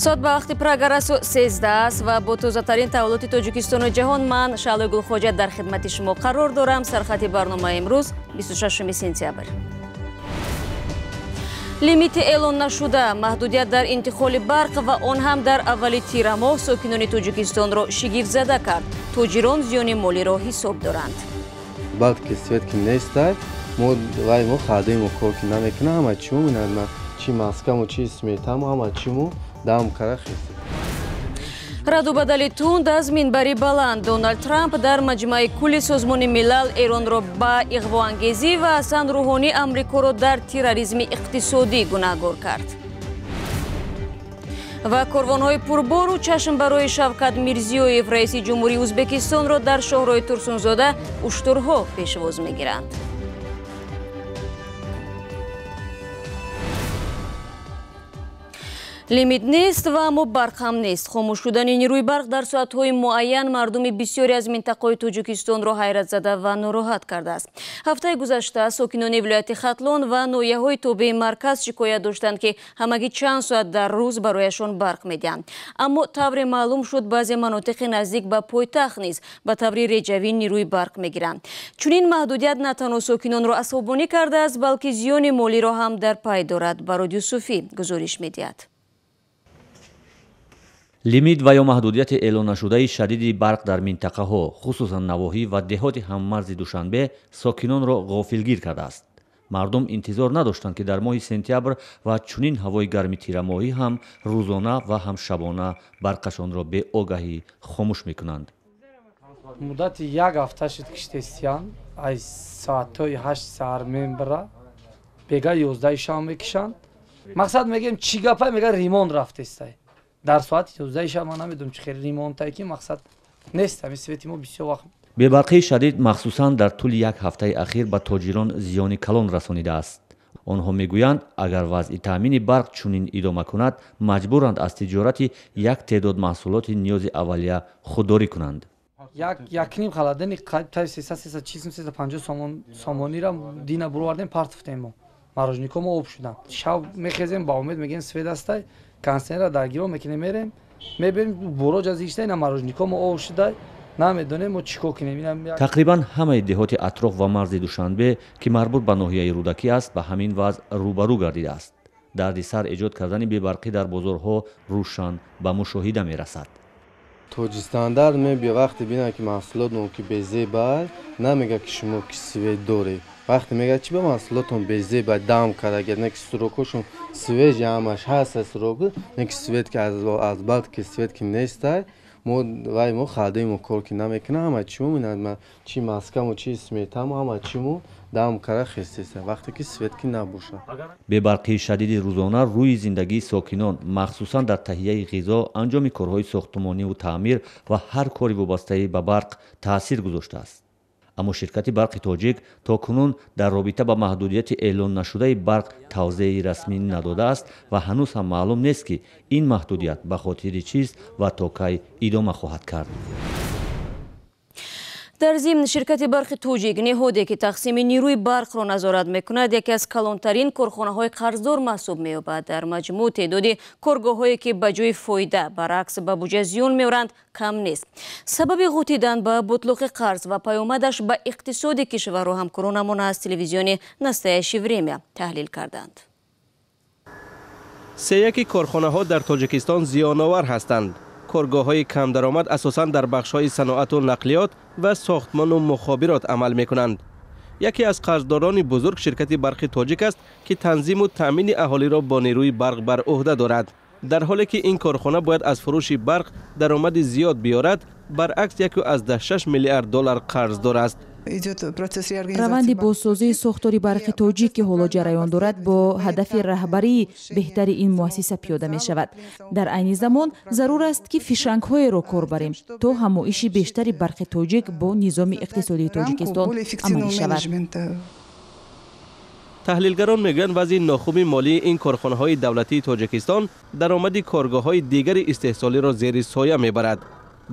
соат ба вақти прогарасу 13 аст ва бо тозатарин таҳвилоти Тоҷикистону ҷаҳон ман Шаълои Гулхоҷа дар хидмати шумо қарор дорам. Сархати барномаи имрӯз 26 сентябр. лимити эълон нашуда маҳдудият дар интиқоли барқ ва он ҳам дар аввали тирамоҳ сокинони Тоҷикистонро шигифтзада кард. Тоҷирон зиёни молиро ҳисоб доранд. Балки свет ки нестай, мо хадиму кор ки намекунам, ама чиму минадма, чи маскаму, чи сметаму, ама чиму дам кара хист. раду бадали тунд аз минбари баланд Дональд Трамп дар маҷмаи кулли Созмони милал Эронро ба иғвоангезӣ ва Ҳасан Рӯҳонӣ Амрикоро дар терроризми иқтисодӣ гунаҳгор кард. ва корвонҳои пурбору чашм барои Шавкат Мирзиёев раиси ҷумҳурии Ӯзбекистонро дар шоҳроҳи Турсунзода уштурҳо пешвоз мегиранд. лимит нест ва аммо барқ ҳам нест. хомӯш шудани нирӯи барқ дар соатҳои муайян мардуми бисёре аз минтақаҳои Тоҷикистонро ҳайратзада ва нороҳат кардааст. ҳафтаи гузашта сокинони вилояти Хатлон ва ноҳияҳои тобеи марказ шикоят доштанд, ки ҳамагӣ чанд соат дар рӯз барояшон барқ медиҳанд. аммо тавре маълум шуд баъзе манотиқи наздик ба пойтахт низ ба таври реҷавӣ нирӯи барқ мегиранд. чунин маҳдудият на танҳо сокинонро асобонӣ кардааст, балки зиёни молиро ҳам дар пай дорад. Барод Юсуфӣ гузориш медиҳад. лимит ва ё маҳдудияти эълоннашудаи шадиди барқ дар минтақаҳо, хусусан навоҳӣ ва деҳоти ҳаммарзи Душанбе сокинонро ғофилгир кардааст. мардум интизор надоштанд, ки дар моҳи сентябр ва чунин ҳавои гарми тирамоҳӣ ҳам рӯзона ва ҳам шабона барқашонро беогаҳӣ хомӯш мекунанд. муддати як ҳафта шуд киштестиян аз соатҳои 8 саҳар мебара бега 11 шам мекишанд. мақсад мегем чӣ гапа мега ремонт рафтестай. дар соати 11 шам ман намедонам чӣ хел ремонтае ки мақсад нест. ҳами свети мо бисёр вақт бебарқии шадид махсусан дар тӯли як ҳафтаи ахир ба тоҷирон зиёни калон расонидааст. онҳо мегӯянд, агар вазъи таъмини барқ чунин идома кунад, маҷбуранд аз тиҷорати як теъдод маҳсулоти ниёзи аввалия худдорӣ кунанд. якним халадани 300-350 сомонира дина буровардем партофтем мо марожнико мо об шуданд. шаб мехезем ба умед мегем свет астай консенера дар гиро мекунем мерем мебинем бороҷ аз иштай на марожнико мо об шудай намедонем мо чӣ кор кунем. тақрибан ҳамаи деҳоти атроф ва марзи Душанбе ки марбут ба ноҳияи Рӯдакӣ аст ба ҳамин вазъ рӯбарӯ гардидааст. дарди сар эҷод кардани бебарқӣ дар бозорҳо рӯшан ба мушоҳида мерасад. Тоҷистандар мебия вақти бина ки маҳсулотон ки безебай намега ки шумо ки свет доред. вақти мега чи ба маҳсулотон безебай дам карда не ки сурокошон свеж ямаш ҳаст сурок не ки свет ки аз бад ки свет ки нестай мо хадиму кор ки намекунам, ама чиму минадма, чи маскаму, чи сметаму, ама чиму дам кара хистеста вақте ки свет ки набошад. бебарқии шадиди рӯзона рӯи зиндагии сокинон, махсусан дар таҳияи ғизо, анҷоми корҳои сохтмониву таъмир ва ҳар кори вобастаи ба барқ таъсир гузоштааст. аммо ширкати барқи тоҷик то кунун дар робита ба маҳдудияти эълоннашудаи барқ тавзеъи расмӣ надодааст ва ҳанӯз ҳам маълум нест, ки ин маҳдудият ба хотири чист ва то кай идома хоҳад кард. дар зимн ширкати барқи тоҷик неҳоде ки тақсими нирӯи барқро назорат мекунад яке аз калонтарин корхонаҳои қарздор маҳсуб меёбад. дар маҷмӯъ теъдоди коргоҳҳое ки ба ҷои фоида баръакс ба буҷа зиён меоранд кам нест. сабаби ғутидан ба бутлуқи қарз ва паёмадаш ба иқтисоди кишварро ҳамкоронамон аз телевизиони «Настоящее время» таҳлил карданд. сеяки корхонаҳо дар Тоҷикистон зиёновар ҳастанд. коргоҳҳои камдаромад асосан дар бахшҳои саноату нақлиёт ва сохтмону мухобирот амал мекунанд. яке аз қарздорони бузург ширкати барқи тоҷик аст, ки танзиму таъмини аҳолиро бо нирӯи барқ бар уҳда дорад. дар ҳоле ки ин корхона бояд аз фурӯши барқ даромади зиёд биёрад, баръакс 1.6 миллиард доллар қарздор аст. раванди бозсозии сохтори барқи тоҷик ки ҳоло ҷараён дорад бо ҳадафи раҳбарии беҳтари ин муассиса пиёда мешавад. дар айни замон зарур аст ки фишангҳоеро кор барем то ҳамоиши бештари барқи тоҷик бо низоми иқтисодии тоҷикистон амалӣ шавад. таҳлилгарон мегӯянд вазъи нохуби молии ин корхонаҳои давлатии Тоҷикистон даромади коргоҳҳои дигари истеҳсолиро зери соя мебарад.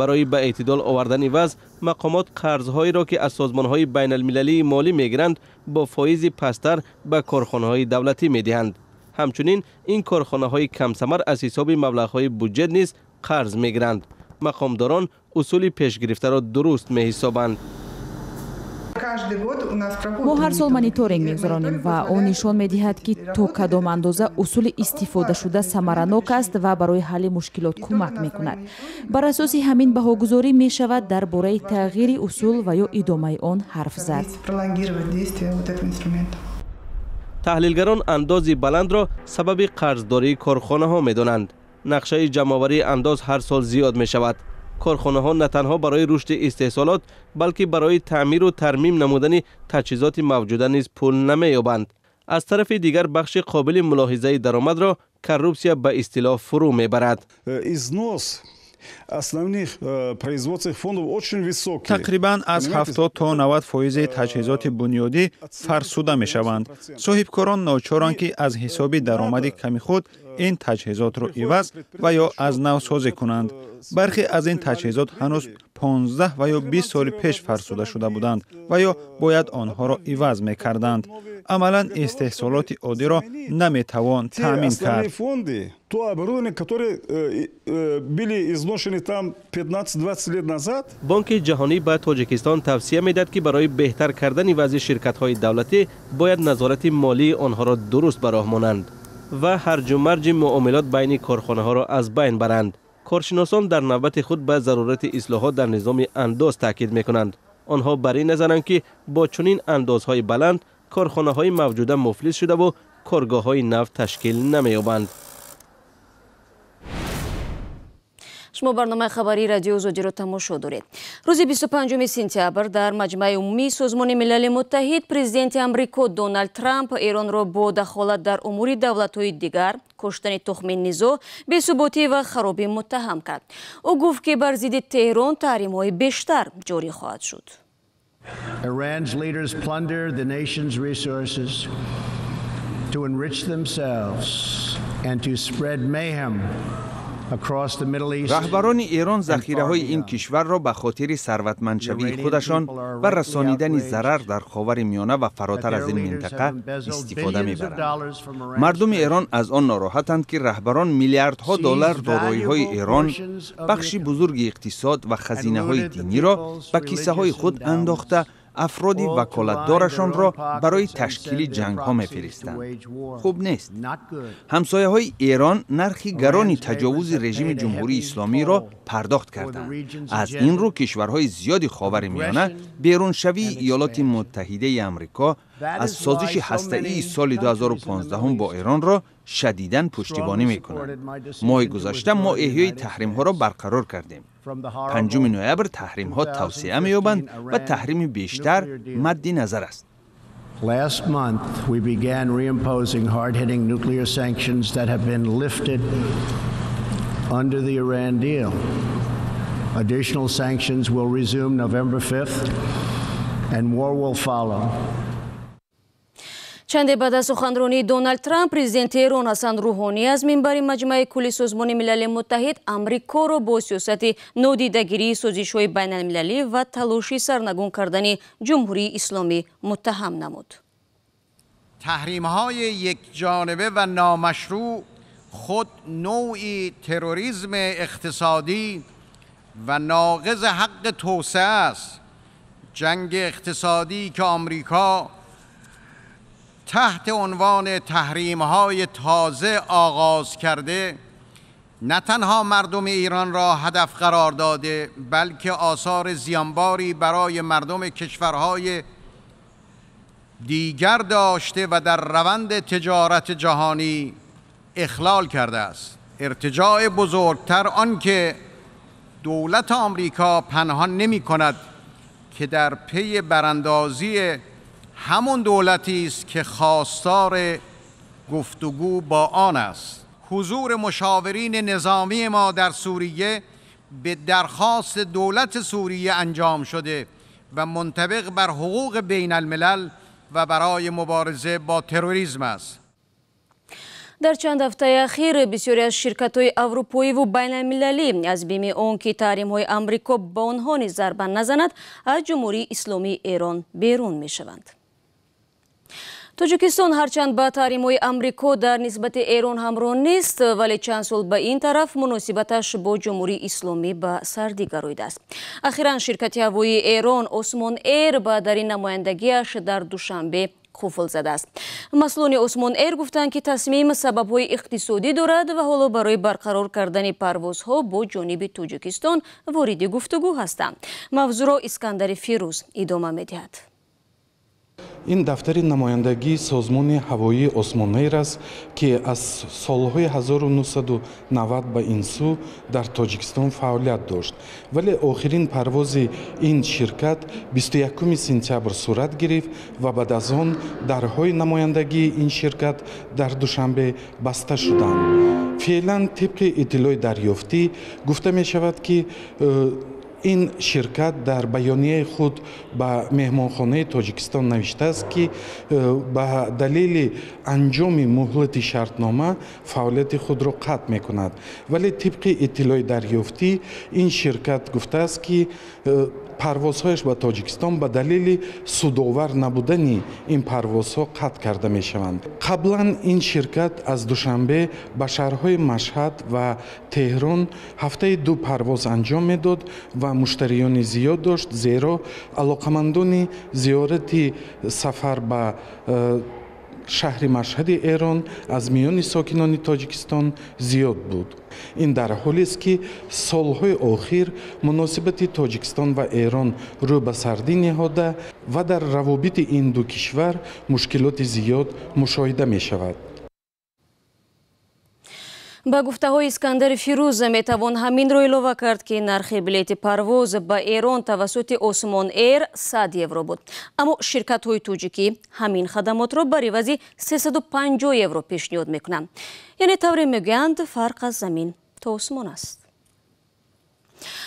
барои ба эътидол овардани вазъ мақомот қарзҳоеро ки аз созмонҳои байналмилалии молӣ мегиранд бо фоизи пасттар ба корхонаҳои давлатӣ медиҳанд. همچنین این کارخانه های کم ثمر از حساب مبلغ های بودجه نیز قرض میگیرند. مقامداران اصول پیش گرفته را درست میحسابند. ما هر سال мониторинг мегузаронем ва он нишон медиҳад ки то кадом андоза усули истифодашуда самаранок аст ва барои ҳалли мушкилот кӯмак мекунад. Бар асоси ҳамин баҳогузорӣ мешавад дар бораи тағйири усул ва ё идомаи он ҳарф зад. таҳлилгарон андози баландро сабаби қарздории корхонаҳо медонанд. нақшаи ҷамъоварии андоз ҳар сол зиёд мешавад. کارخانه‌ها نه تنها برای رشد استحصالات بلکه برای تعمیر و ترمیم نمودن تجهیزات موجوده نیز پول نمی‌یابند. از طرف دیگر بخش قابل ملاحظه درآمد را کورپسیا به اصطلاح فرو میبرد. تقریباً از 70 تا 90% تجهیزات بنیادی فرسوده می‌شوند. صاحبکاران ناچارند که از حساب درآمد کمی خود این تجهیزات را عوض و یا از نو سازی کنند. برخی از این تجهیزات هنوز 15 و یا 20 سال پیش فرسوده شده بودند و یا باید آنها را عوض می‌کردند. عملاً استحصالات عادی را نمی‌توان تأمین کرد. بانک جهانی به تاجیکستان توصیه می‌دهد که برای بهتر کردن وضع شرکت‌های دولتی باید نظارت مالی آنها را درست به راه مانند و هرج و مرج معاملات بین کارخانه‌ها را از بین برند. کارشناسان در نوبت خود به ضرورت اصلاحات در نظام انداز تاکید می‌کنند. آنها بر این نظرند که با چنین اندازهای بلند کارخانه‌های موجوده مفلس شده و کارگاه‌های نفت تشکیل نمی‌یابند. شما برنامه خبری رادیو آزادی را تماشا دارید. روز 25 سپتامبر در مجمع عمومی سازمان ملل متحد پرزیدنت آمریکا دونالد ترامپ ایران را با دخالت در امور دولت‌های دیگر، کشتن تخم نزاع، بی‌ثباتی و خرابی متهم کرد. او گفت که بر ضد تهران تحریم‌های بیشتر جاری خواهد شد. Iran's leaders plunder the nation's resources to enrich themselves and to spread mayhem. رهبران ایران ذخیره‌های این کشور را به خاطر ثروتمندشوی خودشان و رسانیدن ضرر در خاورمیانه و فراتر از این منطقه استفاده می‌برند. مردم ایران از آن ناراحتند که رهبران میلیاردها دلار دارایی‌های ایران، بخشی بزرگ اقتصاد و خزینه‌های دینی را به کیسه‌های خود انداخته افرادی وکالتدارشان را برای تشکیل جنگ‌ها می‌فرستند. خوب نیست. همسایه‌های ایران نرخی گرانی تجاوز رژیم جمهوری اسلامی را پرداخت کردند. از این رو کشورهای زیادی خاورمیانه بیرونشوی ایالات متحده آمریکا از سازش هسته‌ای سال 2015 با ایران را شدیداً پشتیبانی می‌کنند. ماه گذشته ما احیای تحریم‌ها را برقرار کردیم. 5 نوامبر تحریم‌ها توسعه می‌یابند و تحریم بیشتر مد نظر است. Last month we began reimposing hard-hitting nuclear sanctions that have been lifted under the Iran deal. Additional sanctions will resume November 5th and more will follow. چند بعد از سخنرانی دونالد ترامپ، پرزیدنت ایران حسن روحانی از منبر مجمع کلی سازمان ملل متحد آمریکا را با سیاست نادیدگیری سازش‌های بین‌المللی و تلاش سرنگون کردن جمهوری اسلامی متهم نمود. تحریم‌های یکجانبه و نامشروع خود نوعی تروریسم اقتصادی و ناقض حق توسعه است. جنگ اقتصادی که آمریکا تحت عنوان تحریم‌های تازه آغاز کرده، نه تنها مردم ایران را هدف قرار داده، بلکه آثار زیانباری برای مردم کشورهای دیگر داشته و در روند تجارت جهانی اخلال کرده است. ارتجاع بزرگتر آنکه دولت آمریکا پنهان نمی‌کند که در پی براندازی همون دولتی است که خواستار گفتگو با آن است. حضور مشاورین نظامی ما در سوریه به درخواست دولت سوریه انجام شده و منطبق بر حقوق بین الملل و برای مبارزه با تروریسم است. در چند هفته اخیر بسیاری از شرکت‌های اروپایی و بین‌المللی از بیم آن که تحریم‌های آمریکا به آنها نیز ضربه نزند، از جمهوری اسلامی ایران بیرون می‌شوند. тоҷикистон ҳарчанд ба таҳримҳои амрико дар нисбати эрон ҳамроҳ нест, вале чанд сол ба ин тараф муносибаташ бо ҷумҳурии исломӣ ба сардӣ гароидааст. ахиран ширкати ҳавоии эрон Осмон Эйр ба дар ин намояндагиаш дар душанбе қуфл задааст. масъулони Осмон Эйр гуфтанд ки тасмим сабабҳои иқтисодӣ дорад ва ҳоло барои барқарор кардани парвозҳо бо ҷониби Тоҷикистон вориди гуфтугӯ ҳастанд. мавзӯъро Искандари Фирӯз идома медиҳад. ин дафтари намояндагии созмони ҳавоии Осмон Эйр аст ки аз солҳои 1990 ба ин сӯ дар Тоҷикистон фаъолият дошт, вале охирин парвози ин ширкат 21 сентябр сурат гирифт ва баъд аз он дарҳои намояндагии ин ширкат дар душанбе баста шуданд. феълан тибқи иттилои дарёфтӣ гуфта мешавад ки ин ширкат дар баёнияи худ ба меҳмонхонаи Тоҷикистон навиштааст ки ба далели анҷоми муҳлати шартнома фаъолияти худро қатъ мекунад, вале тибқи иттилои дарёфтӣ ин ширкат гуфтааст ки парвозҳояш ба Тоҷикистон ба далели судовар набудани ин парвозҳо қатъ карда мешаванд. қаблан ин ширкат аз душанбе ба шаҳрҳои Машҳад ва Теҳрон ҳафтаи 2 парвоз анҷом медод ва муштариёни зиёд дошт, зеро алоқамандони зиёрати сафар ба шаҳри Машҳади Эрон аз миёни сокинони Тоҷикистон зиёд буд. ин дар ҳолест ки солҳои охир муносибати Тоҷикистон ва Эрон рӯ ба сардӣ неҳода ва дар равобити ин ду кишвар мушкилоти зиёд мушоҳида мешавад. ба гуфтаҳои Искандари Фирӯз метавон ҳаминро илова кард ки нархи билети парвоз ба Эрон тавассути Осмон Эйр 100 евро буд. аммо ширкатҳои тоҷикӣ ҳамин хадамотро бар ивази 350 евро пешниҳод мекунанд. яъне тавре мегӯянд фарқ аз замин то осмон аст.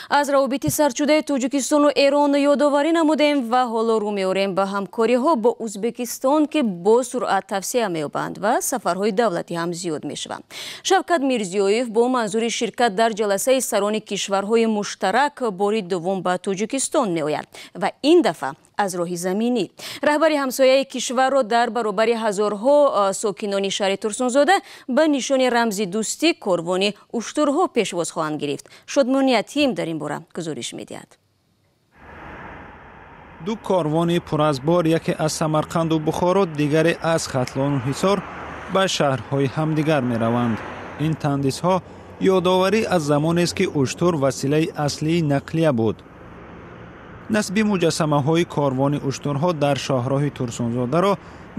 аз равобити сарчудаи Тоҷикистону Эрон ёдоварӣ намудем ва ҳоло рӯ меорем ба ҳамкориҳо бо Узбекистон ки бо суръат тавсея меёбанд ва сафарҳои давлатӣ ҳам зиёд мешаванд. Шавкат Мирзиёев бо манзури ширкат дар ҷаласаи сарони кишварҳои муштарак бори дуввум ба Тоҷикистон меояд ва ин дафъа аз роҳи заминӣ. раҳбари ҳамсояи кишварро дар баробари ҳазорҳо сокинони шаҳри Турсунзода ба нишони рамзи дӯстӣ корвони уштурҳо пешвоз хоҳанд гирифт. Шодмони Атим дар ин бора гузориш медиҳад. ду корвони пур аз бор, яке аз Самарқанду Бухоро, дигаре аз Хатлону Ҳисор ба шаҳрҳои ҳамдигар мераванд. ин тандисҳо ёдоварӣ аз замонест ки уштур василаи аслии нақлия буд. насби муҷассамаҳои корвони уштурҳо дар шоҳроҳи Турсунзодаро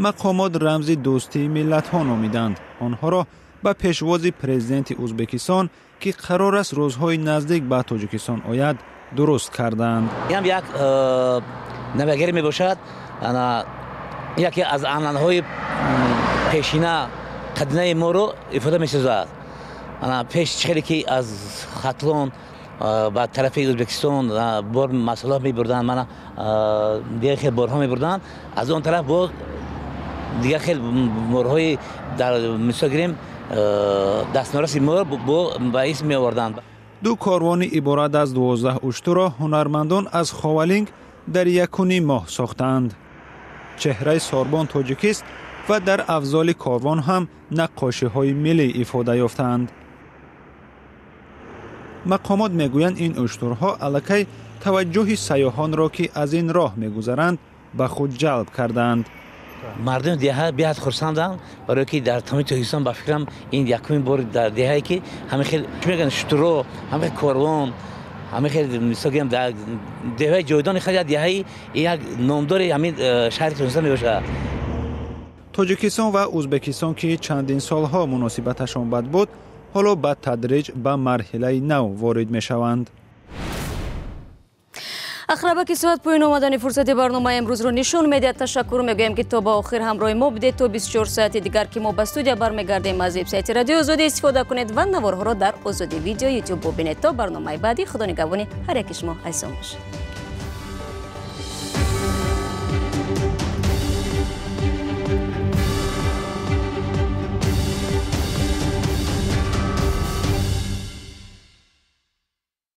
мақомот рамзи дӯстии миллатҳо номиданд. онҳоро ба пешвози президенти Узбекистон ки қарор аст рӯзҳои наздик ба Тоҷикистон ояд дуруст карданд. ям як навагире мебошад, яке аз анъанаҳои пешина қадинаи моро ифода месозад. пеш чиқаре ки аз Хатлон ба тарафи Узбекистон бор масъулат мебурданд, мана дигар хел борҳо мебурданд, аз он тараф бо дигар хел морҳои дар мисол гирем дастнораси мор ба исм меоварданд. ду корвони иборат аз 12 уштурро ҳунармандон аз Ховалинг дар 1 моҳ сохтаанд. чеҳраи сорбон тоҷикист ва дар афзоли корвон ҳам наққошиҳои миллӣ ифода ёфтаанд. мақомот мегӯянд ин уштурҳо аллакай таваҷҷӯҳи сайёҳонро ки аз ин роҳ мегузаранд ба худ ҷалб карданд. мардуми деҳа беҳад хурсанданд, барое ки дар тамоми Тоҷикистон ба фикрам ин якумин бори дар деҳае ки ҳамин хел мегӯянд штурро, ҳамин хел корвон, ҳамин хел мисол гирем дар деҳаи ҷойдони хеле деҳаи як номдори ҳамин шаҳри Тоҷикистон мебошад. тоҷикистон ва ӯзбекистон ки чандин солҳо муносибаташон бад буд, ҳоло ба тадриҷ ба марҳилаи нав ворид мешаванд. ахрабаки соат поён омадани фурсати барномаи имрӯзро нишон медиҳад. ташаккур мегӯем ки то ба охир ҳамроҳи мо будед. то 24 соати дигар ки мо ба студия бармегардем аз вебсайти Радиои Озодӣ истифода кунед ва наворҳоро дар Озодӣ видео YouTube бубинед. то барномаи баъди худо нигаҳбони ҳар яки шумо айсон бошед.